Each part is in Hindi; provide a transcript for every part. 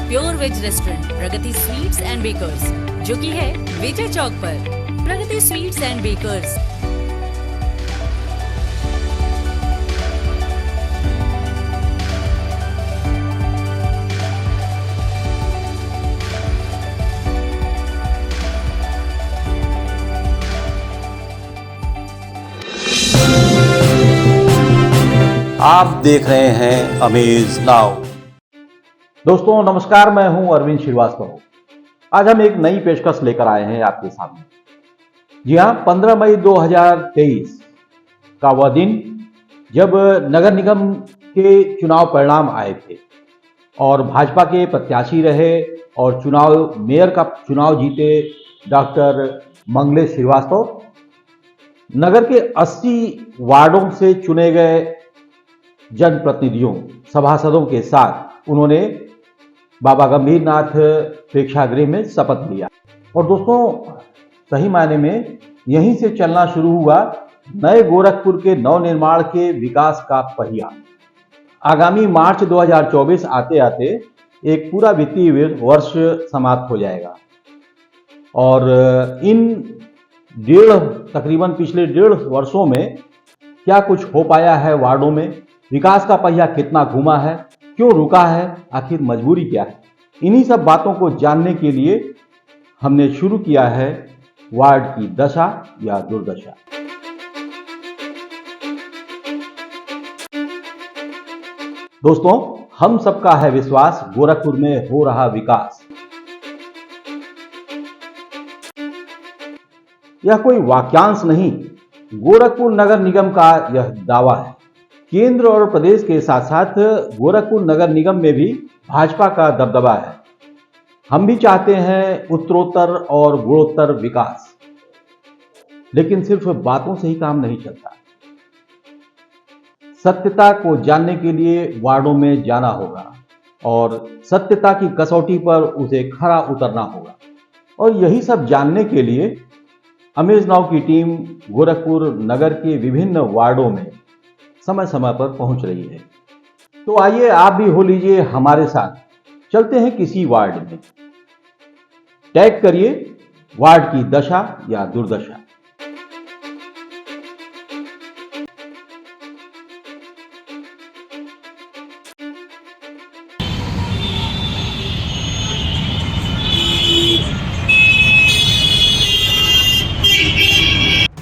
Pure veg restaurant Pragati sweets and bakers, जो कि है विजय चौक पर। Pragati sweets and bakers. आप देख रहे हैं अमेज नाउ। दोस्तों नमस्कार, मैं हूं अरविंद श्रीवास्तव। आज हम एक नई पेशकश लेकर आए हैं आपके सामने। जी हां, 15 मई 2023 का वह दिन जब नगर निगम के चुनाव परिणाम आए थे और भाजपा के प्रत्याशी रहे और मेयर का चुनाव जीते डॉक्टर मंगलेश श्रीवास्तव। नगर के 80 वार्डों से चुने गए जनप्रतिनिधियों, सभासदों के साथ उन्होंने बाबा गंभीरनाथ प्रेक्षागृह में शपथ लिया। और दोस्तों, सही मायने में यहीं से चलना शुरू हुआ नए गोरखपुर के नवनिर्माण के विकास का पहिया। आगामी मार्च 2024 आते आते एक पूरा वित्तीय वर्ष समाप्त हो जाएगा और इन तकरीबन पिछले 1.5 वर्षों में क्या कुछ हो पाया है वार्डों में, विकास का पहिया कितना घूमा है, क्यों रुका है, आखिर मजबूरी क्या है, इन्हीं सब बातों को जानने के लिए हमने शुरू किया है वार्ड की दशा या दुर्दशा। दोस्तों, हम सबका है विश्वास गोरखपुर में हो रहा विकास। यह कोई वाक्यांश नहीं, गोरखपुर नगर निगम का यह दावा है। केंद्र और प्रदेश के साथ साथ गोरखपुर नगर निगम में भी भाजपा का दबदबा है। हम भी चाहते हैं उत्तरोत्तर और गुणोत्तर विकास, लेकिन सिर्फ बातों से ही काम नहीं चलता। सत्यता को जानने के लिए वार्डों में जाना होगा और सत्यता की कसौटी पर उसे खरा उतरना होगा। और यही सब जानने के लिए अमेज नाउ की टीम गोरखपुर नगर के विभिन्न वार्डों में समय समय पर पहुंच रही है। तो आइए आप भी हो लीजिए हमारे साथ, चलते हैं किसी वार्ड में। टैग करिए वार्ड की दशा या दुर्दशा।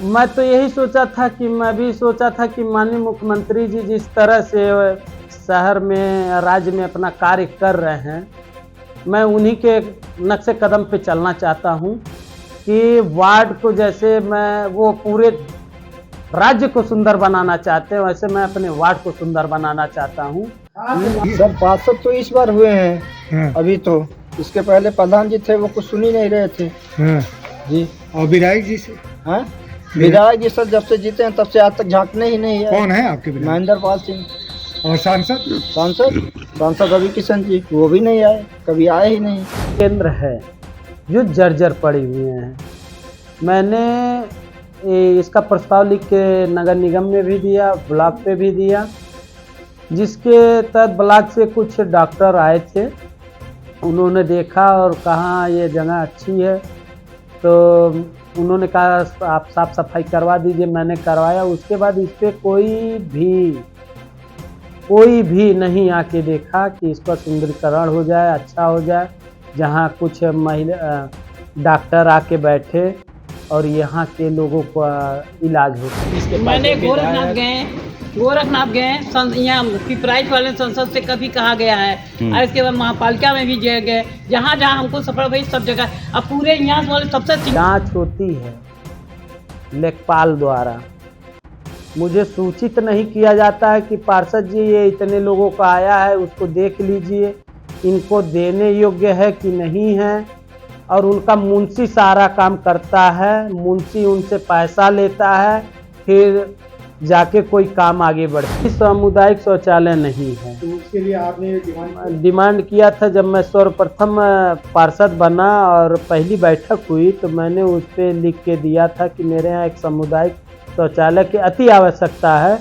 मैं तो यही सोचा था कि माननीय मुख्यमंत्री जी जिस तरह से शहर में, राज्य में अपना कार्य कर रहे हैं, मैं उन्हीं के नक्शे कदम पे चलना चाहता हूं कि वार्ड को जैसे वो पूरे राज्य को सुंदर बनाना चाहते हैं, वैसे मैं अपने वार्ड को सुंदर बनाना चाहता हूं। सर 500 तो इस बार हुए हैं। अभी तो इसके पहले प्रधान जी थे, वो कुछ सुन ही नहीं रहे थे। जी। और विधायक जी से? हाँ, विधायक जी सर जब से जीते हैं तब से आज तक झांकने ही नहीं है। कौन है आपके विधायक? महेंद्र पाल सिंह। और सांसद रवि किशन जी, वो भी नहीं आए, कभी आए ही नहीं। केंद्र है जो जर्जर पड़े हुए हैं। मैंने इसका प्रस्ताव लिख के नगर निगम में भी दिया, ब्लॉक पे भी दिया, जिसके तहत ब्लॉक से कुछ डॉक्टर आए थे। उन्होंने देखा और कहा ये जगह अच्छी है, तो उन्होंने कहा आप साफ सफाई करवा दीजिए। मैंने करवाया। उसके बाद इस पर कोई भी नहीं आके देखा कि इसका सुंदरीकरण हो जाए, अच्छा हो जाए, जहाँ कुछ महिला डॉक्टर आके बैठे और यहाँ के लोगों का इलाज हो। मैंने गोरखनाथ गए यहाँ पिपराइच वाले संसद से कभी कहा गया है, और इसके बाद महापालिका में भी गए, जहाँ जहाँ हमको सफल भाई सब जगह। अब पूरे यहाँ वाले सबसे जांच होती है लेखपाल द्वारा, मुझे सूचित नहीं किया जाता है कि पार्षद जी ये इतने लोगों का आया है, उसको देख लीजिए, इनको देने योग्य है कि नहीं है। और उनका मुंशी सारा काम करता है, मुंशी उनसे पैसा लेता है, फिर जाके कोई काम आगे बढ़े। सामुदायिक शौचालय नहीं है, तो उसके लिए आपने डिमांड किया था। जब मैं सर्वप्रथम पार्षद बना और पहली बैठक हुई, तो मैंने उस पर लिख के दिया था कि मेरे यहाँ एक सामुदायिक शौचालय की अति आवश्यकता है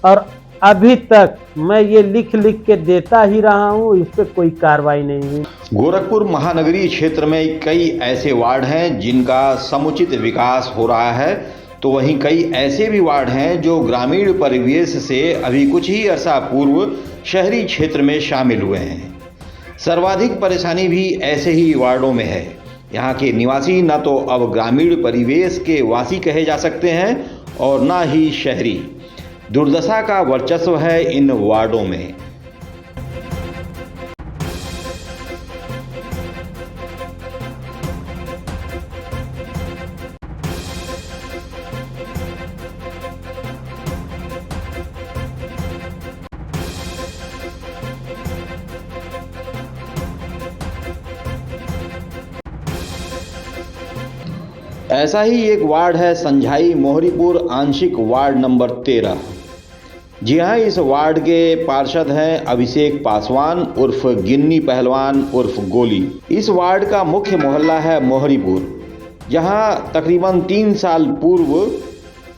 और अभी तक मैं ये लिख लिख के देता ही रहा हूँ, इस पे कोई कार्रवाई नहीं हुई। गोरखपुर महानगरीय क्षेत्र में कई ऐसे वार्ड हैं जिनका समुचित विकास हो रहा है, तो वहीं कई ऐसे भी वार्ड हैं जो ग्रामीण परिवेश से अभी कुछ ही अर्सा पूर्व शहरी क्षेत्र में शामिल हुए हैं। सर्वाधिक परेशानी भी ऐसे ही वार्डों में है। यहाँ के निवासी न तो अब ग्रामीण परिवेश के वासी कहे जा सकते हैं और न ही शहरी। दुर्दशा का वर्चस्व है इन वार्डों में। ऐसा ही एक वार्ड है संझाई मोहरीपुर आंशिक वार्ड नंबर 13। जी हाँ, इस वार्ड के पार्षद हैं अभिषेक पासवान उर्फ गिन्नी पहलवान उर्फ गोली। इस वार्ड का मुख्य मोहल्ला है मोहरीपुर, जहाँ तकरीबन 3 साल पूर्व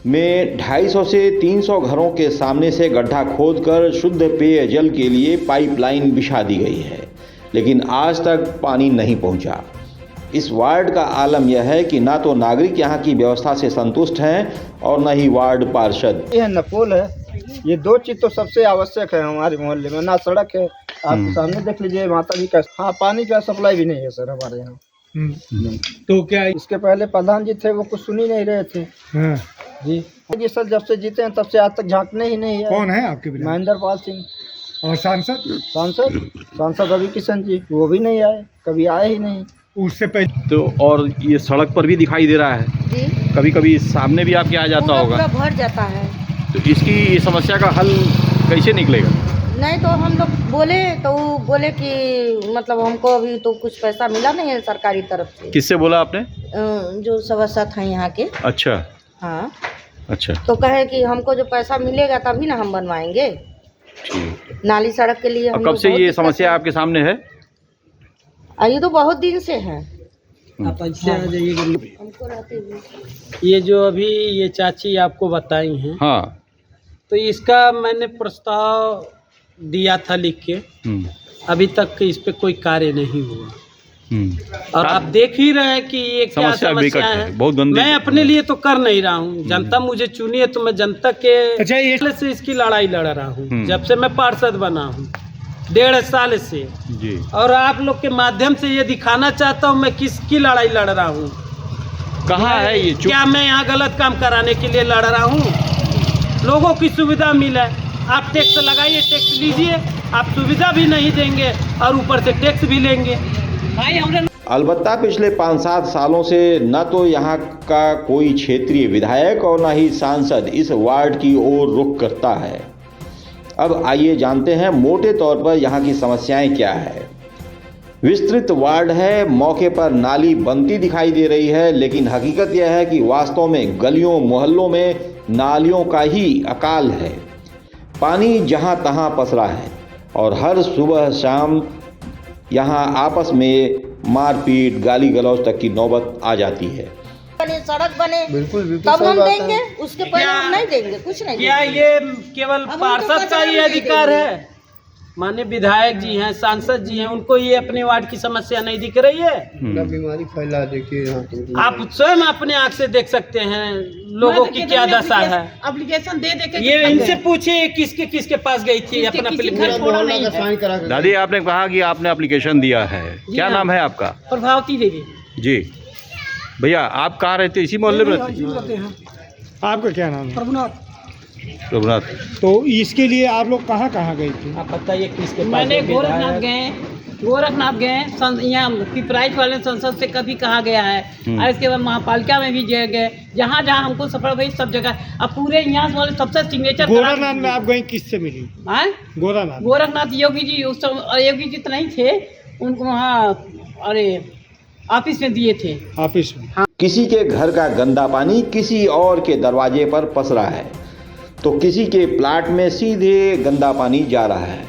में 250 से 300 घरों के सामने से गड्ढा खोदकर शुद्ध पेयजल के लिए पाइपलाइन बिछा दी गई है, लेकिन आज तक पानी नहीं पहुंचा। इस वार्ड का आलम यह है कि ना तो नागरिक यहाँ की व्यवस्था से संतुष्ट हैं और न ही वार्ड पार्षद। यह न पुल है, ये 2 चीज तो सबसे आवश्यक है हमारे मोहल्ले में। ना सड़क है, आपके सामने देख लीजिए माता जी का। हाँ, पानी का सप्लाई भी नहीं है सर हमारे यहाँ। तो क्या इसके पहले प्रधान जी थे, वो कुछ सुन ही नहीं रहे थे। हाँ। जी जी सर, जब से जीते हैं तब से आज तक झांकने ही नहीं है। कौन है आपके विधायक? महेंद्र पाल सिंह। और सांसद रवि किशन जी, वो भी नहीं आए, कभी आए ही नहीं। उससे पहले तो और ये सड़क पर भी दिखाई दे रहा है जी, कभी कभी सामने भी आपके आ जाता होगा, पूरा भर जाता है। तो इसकी समस्या का हल कैसे निकलेगा? नहीं तो हम लोग बोले तो वो बोले कि मतलब हमको अभी तो कुछ पैसा मिला नहीं है सरकारी तरफ से। किससे बोला आपने? जो सभासद हैं यहाँ के। अच्छा हाँ, अच्छा, तो कहे कि हमको जो पैसा मिलेगा तभी ना हम बनवाएंगे ठीक। नाली सड़क के लिए। और कब से ये समस्या आपके सामने है? ये तो बहुत दिन से है। आप ऐसे आ जाइएगा। हमको रहते हुए ये जो अभी ये चाची आपको बताई हैं, हाँ, तो इसका मैंने प्रस्ताव दिया था लिख के, अभी तक इस पे कोई कार्य नहीं हुआ। और आप देख ही रहे हैं कि ये क्या समस्या है। बहुत गंदी। मैं अपने लिए तो कर नहीं रहा हूँ, जनता मुझे चुनी है तो मैं जनता के से इसकी लड़ाई लड़ रहा हूँ। जब से मैं पार्षद बना हूँ 1.5 साल से जी। और आप लोग के माध्यम से ये दिखाना चाहता हूँ मैं किसकी लड़ाई लड़ रहा हूँ। कहाँ है ये? क्या मैं यहाँ गलत काम कराने के लिए लड़ रहा हूँ? लोगों की सुविधा मिले, आप टैक्स लगाइए, टैक्स लीजिए, आप सुविधा भी नहीं देंगे और ऊपर से टैक्स भी लेंगे। अलबत्ता पिछले 5-7 सालों से न तो यहाँ का कोई क्षेत्रीय विधायक और न ही सांसद इस वार्ड की ओर रुख करता है। अब आइए जानते हैं मोटे तौर पर यहाँ की समस्याएं क्या है। विस्तृत वार्ड है, मौके पर नाली बनती दिखाई दे रही है, लेकिन हकीकत यह है कि वास्तव में गलियों मोहल्लों में नालियों का ही अकाल है। पानी जहाँ तहाँ पसरा है और हर सुबह शाम यहाँ आपस में मारपीट गाली गलौज तक की नौबत आ जाती है। बने सड़क बने बिल्कुल तब हम देंगे, उसके पहले हम नहीं देंगे, कुछ नहीं क्या देंगे। ये केवल अब पार्षद उनको का ही नहीं अधिकार देंगे। है? माननीय विधायक जी हैं, सांसद जी हैं, उनको ये अपने वार्ड की समस्या नहीं दिख रही है? बीमारी फैला देखिए यहाँ। आप स्वयं अपने आँख से देख सकते हैं लोगों की क्या दशा है। एप्लीकेशन दे दे के ये इनसे पूछिए किसके किसके पास गई थी अपना घर छोड़ा नहीं है। साइन करा के दादी, आपने कहा कि आपने एप्लीकेशन दिया है, क्या नाम है आपका? प्रभावती देवी। जी भैया, आप कहाँ रहते? इसी मोहल्ले में रहते? आपका क्या नाम है? रघुनाथ। तो इसके लिए आप लोग कहाँ कहाँ गए थे? आप बताइए किसके पास मैंने गई? गोरखनाथ गए, यहाँ पिपराइच वाले संसद से कभी कहा गया है, और इसके बाद महापालिका में भी गए, जहाँ जहाँ हमको सफल भाई सब जगह। अब पूरे यहाँ वाले सबसे सिग्नेचर। गोरखनाथ में आप गए, किससे मिली? गोरखनाथ योगी जी, उस समय योगी जी तो नहीं थे, उनको वहाँ अरे ऑफिस में दिए थे। ऑफिस में? किसी के घर का गंदा पानी किसी और के दरवाजे पर पसरा है, तो किसी के प्लाट में सीधे गंदा पानी जा रहा है।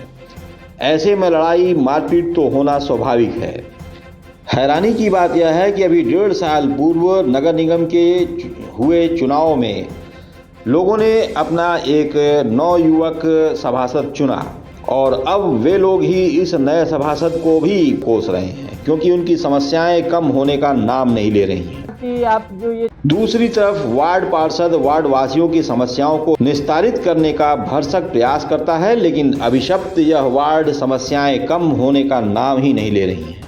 ऐसे में लड़ाई मारपीट तो होना स्वाभाविक है। हैरानी की बात यह है कि अभी 1.5 साल पूर्व नगर निगम के हुए चुनाव में लोगों ने अपना एक नवयुवक सभासद चुना और अब वे लोग ही इस नए सभासद को भी कोस रहे हैं, क्योंकि उनकी समस्याएं कम होने का नाम नहीं ले रही हैं। कि आप जो ये दूसरी तरफ वार्ड पार्षद वार्ड वासियों की समस्याओं को निस्तारित करने का भरसक प्रयास करता है, लेकिन अभिशप्त यह वार्ड समस्याएं कम होने का नाम ही नहीं ले रही हैं।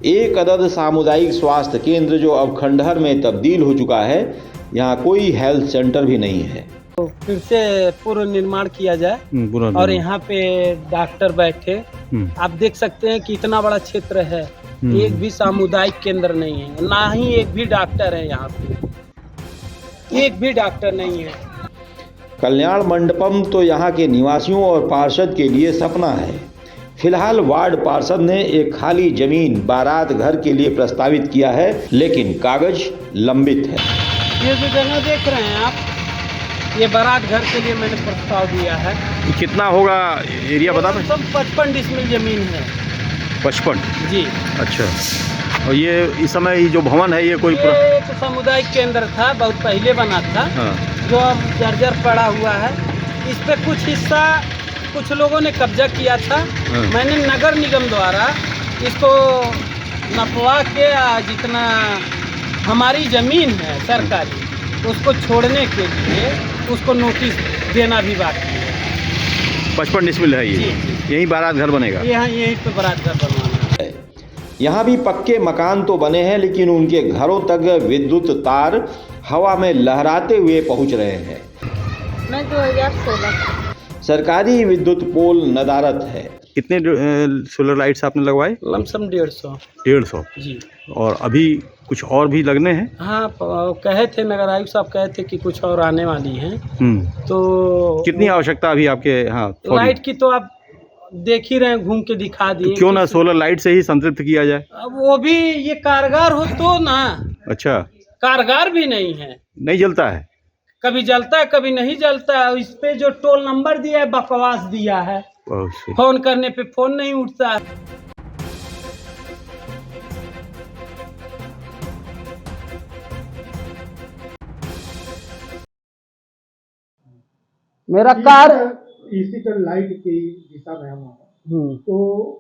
एक अदद सामुदायिक स्वास्थ्य केंद्र जो अब खंडहर में तब्दील हो चुका है, यहाँ कोई हेल्थ सेंटर भी नहीं है। तो फिर से पूर्ण निर्माण किया जाए और यहाँ पे डॉक्टर बैठे। आप देख सकते हैं कि इतना बड़ा क्षेत्र है, एक भी सामुदायिक केंद्र नहीं है, ना ही एक भी डॉक्टर है यहाँ पे, एक भी डॉक्टर नहीं है। कल्याण मंडपम तो यहाँ के निवासियों और पार्षद के लिए सपना है। फिलहाल वार्ड पार्षद ने एक खाली जमीन बारात घर के लिए प्रस्तावित किया है, लेकिन कागज लंबित है। ये जो जगह देख रहे हैं आप, ये बारात घर के लिए मैंने प्रस्ताव दिया है। कितना होगा एरिया बता दें? सब 55 डिसमिल जमीन है। 55? जी। अच्छा। और ये इस समय जो भवन है ये कोई ये एक सामुदायिक केंद्र था, बहुत पहले बना था। हाँ। जो अब जर्जर पड़ा हुआ है। इस पे कुछ हिस्सा कुछ लोगों ने कब्जा किया था। हाँ। मैंने नगर निगम द्वारा इसको नपवा के जितना हमारी जमीन है सरकारी, उसको छोड़ने के लिए उसको नोटिस देना भी बाकी है। 55 डिसमिल है ये? जी। यही बारात घर बनेगा? यहीं पे बारात घर बनवाना है। यहाँ भी पक्के मकान तो बने हैं, लेकिन उनके घरों तक विद्युत तार हवा में लहराते हुए पहुँच रहे हैं। मैं 2016 सरकारी विद्युत पोल नदारत है। कितने सोलर लाइट्स आपने लगवाए? लमसम 150। 150? जी। और अभी कुछ और भी लगने हैं? हाँ, कहे थे नगर आयुक्त साहब कहे थे कि कुछ और आने वाली हैं। तो कितनी आवश्यकता अभी आपके यहाँ? लाइट की तो आप देख ही रहे हैं, घूम के दिखा दिए। तो क्यों ना सोलर लाइट से ही संतृप्त किया जाए? अब वो भी ये कारगर हो तो ना। अच्छा। कारगर भी नहीं है, नहीं जलता है? कभी जलता है कभी नहीं जलता है। इस पे जो टोल नंबर दिया है बकवास दिया है, फोन करने पे फोन नहीं उठता है। मेरा कार इसी तरह लाइट की दिशा में हम तो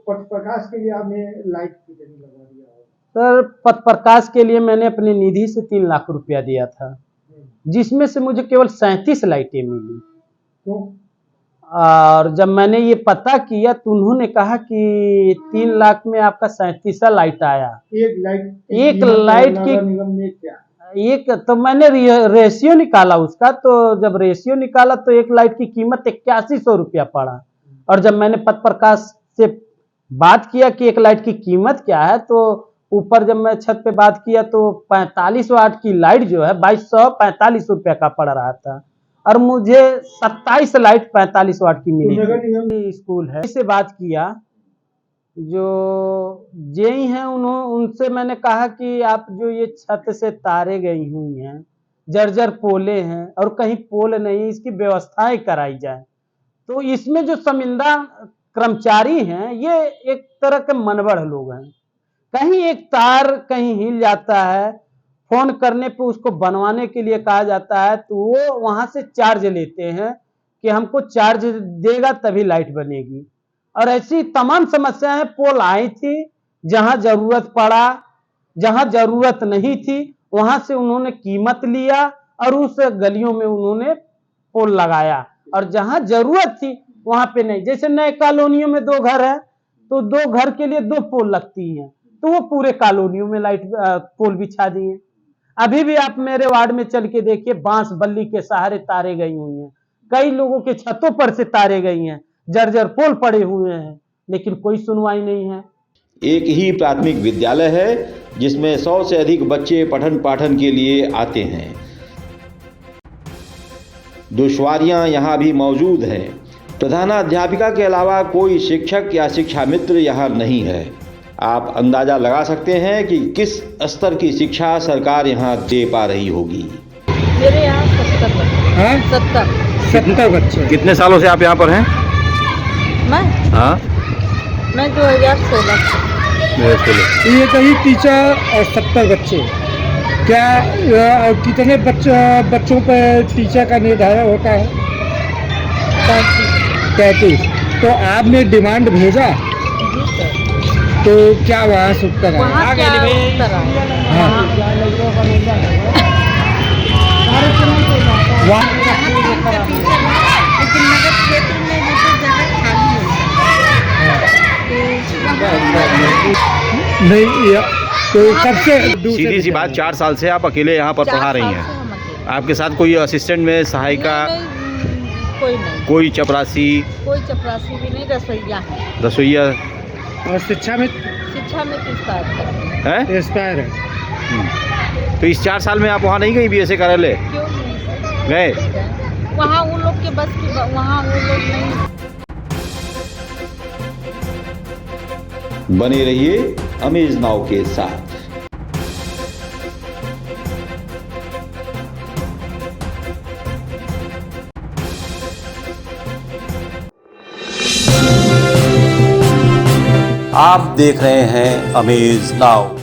पथ प्रकाश के लिए आपने लाइट कितनी लगवा दिया होगा? सर, पथ प्रकाश के लिए मैंने अपनी निधि से 3 लाख रुपया दिया था, जिसमें से मुझे केवल 37 लाइटें मिली। क्यों? और जब मैंने ये पता किया तो उन्होंने कहा कि 3 लाख में आपका 37 लाइट आया। एक लाइट की निगम ने क्या? एक तो मैंने रेशियो निकाला उसका, तो जब रेशियो निकाला तो एक लाइट की कीमत 8100 रुपया पड़ा। और जब मैंने पथ प्रकाश से बात किया कि एक लाइट की कीमत क्या है, तो ऊपर जब मैं छत पे बात किया तो 45 वाट की लाइट जो है 2245 रुपया का पड़ रहा था, और मुझे 27 लाइट 45 वाट की मिली। स्कूल है, इससे बात किया, जो जेई हैं उनसे मैंने कहा कि आप जो ये छत से तारे गई हुई हैं, जर्जर पोले हैं और कहीं पोल नहीं, इसकी व्यवस्थाएं कराई जाए। तो इसमें जो शर्मिंदा कर्मचारी हैं ये एक तरह के मनबड़ लोग हैं। कहीं एक तार कहीं हिल जाता है, फोन करने पे उसको बनवाने के लिए कहा जाता है तो वो वहां से चार्ज लेते हैं कि हमको चार्ज देगा तभी लाइट बनेगी। और ऐसी तमाम समस्याएं पोल आई थी, जहां जरूरत पड़ा, जहां जरूरत नहीं थी वहां से उन्होंने कीमत लिया और उस गलियों में उन्होंने पोल लगाया, और जहां जरूरत थी वहां पे नहीं। जैसे नए कॉलोनियों में 2 घर है तो 2 घर के लिए 2 पोल लगती हैं, तो वो पूरे कॉलोनियों में लाइट पोल बिछा दिए। अभी भी आप मेरे वार्ड में चल के देखिए, बांस बल्ली के सहारे तारे गई हुई हैं, कई लोगों के छतों पर से तारे गई हैं, जर्जर पोल पड़े हुए हैं, लेकिन कोई सुनवाई नहीं है। एक ही प्राथमिक विद्यालय है जिसमें 100 से अधिक बच्चे पठन पाठन के लिए आते हैं। दुश्वारियां यहाँ भी मौजूद हैं। प्रधानाध्यापिका के अलावा कोई शिक्षक या शिक्षा मित्र यहाँ नहीं है। आप अंदाजा लगा सकते हैं कि किस स्तर की शिक्षा सरकार यहाँ दे पा रही होगी। मेरे यहाँ 70 बच्चे। 70 बच्चे। कितने सालों से आप यहाँ पर हैं? मैं 2016। ये कहीं टीचर और 70 बच्चे क्या कितने बच्चों पर टीचर का निर्धारण होता है? 35। तो आपने डिमांड भेजा तो क्या वहाँ से उत्तर आया? नहीं, तो सबसे सीधी सी बात, 4 साल से आप अकेले यहाँ पर पढ़ा रही हैं। आपके साथ कोई असिस्टेंट में सहायिका, कोई नहीं, कोई चपरासी भी नहीं, रसोईया है। रसोईया? और शिक्षा में है एक्सपायर है। तो इस 4 साल में आप वहाँ नहीं गई BSA कार्यालय? क्यों नहीं गए? वहाँ उन लोग के बस की, वहाँ वो लोग नहीं। बने रहिए अमेज नाउ के साथ। आप देख रहे हैं अमेज नाउ।